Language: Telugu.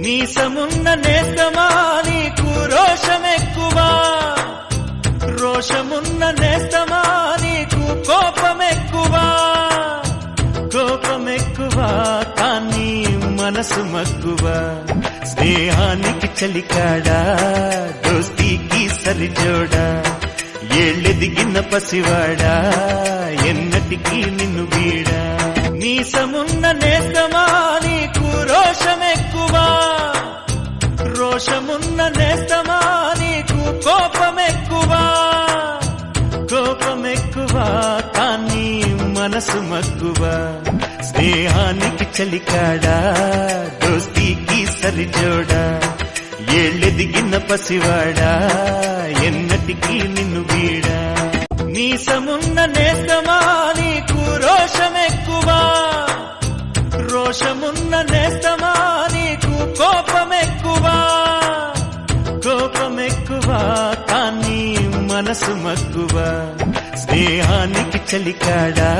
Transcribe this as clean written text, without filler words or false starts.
నీసమున్న నేస్తమా నీకు రోషమెక్కువా, రోషమున్న నేస్తమా నీకు కోపమెక్కువా, కోపమెక్కువా కానీ మనసు మక్కువా. స్నేహానికి చలికాడా దోస్తీకి సరిజోడా, ఏళ్ళెదిగిన పసివాడా ఎన్నటికీ నిన్ను వీడా. నీసమున్న నేస్తమా నీకు రోషమెక్కువా, రోషమున్న నేస్తమా నీకు కోపమెక్కువా, కోపమెక్కువా కానీ మనసు మక్కువా. స్నేహానికి చలికాడా దోస్తీకి సరిజోడా, ఏళ్ళెదిగిన పసివాడా ఎన్నటికీ నిన్ను వీడా. నీసమున్న నేస్తమా నీకు రోషమెక్కువా, రోషమున్న నేస్తమా నీకు కోపమెక్కువా, కోపమెక్కువా కానీ మనసు మక్కువా. స్నేహానికి చలికాడా